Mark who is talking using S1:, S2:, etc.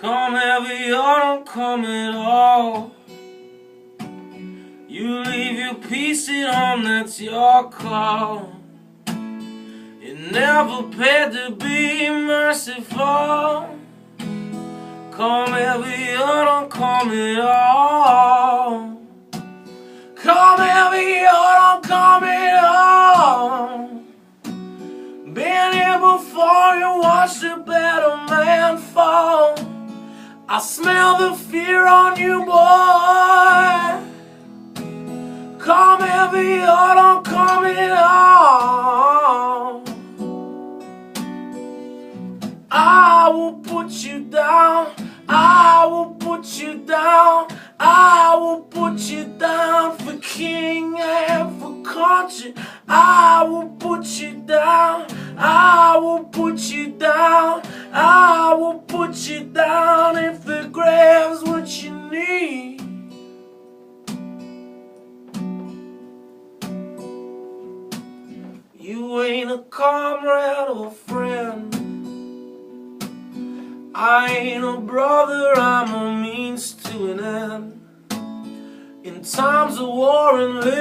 S1: Come heavy or don't come at all. You leave your peace at home, that's your call. You never paid to be merciful. Come heavy or don't come at all. Come heavy or don't come at all. Been here before, you watched a better man fall. I smell the fear on you, boy. Come heavy or don't come at all. I will put you down. I will put you down. I will put you down for king and for country. I will put you down. I will put you down. I will put you down if the grave's what you need. You ain't a comrade or a friend. I ain't a brother, I'm a means to an end. In times of war and living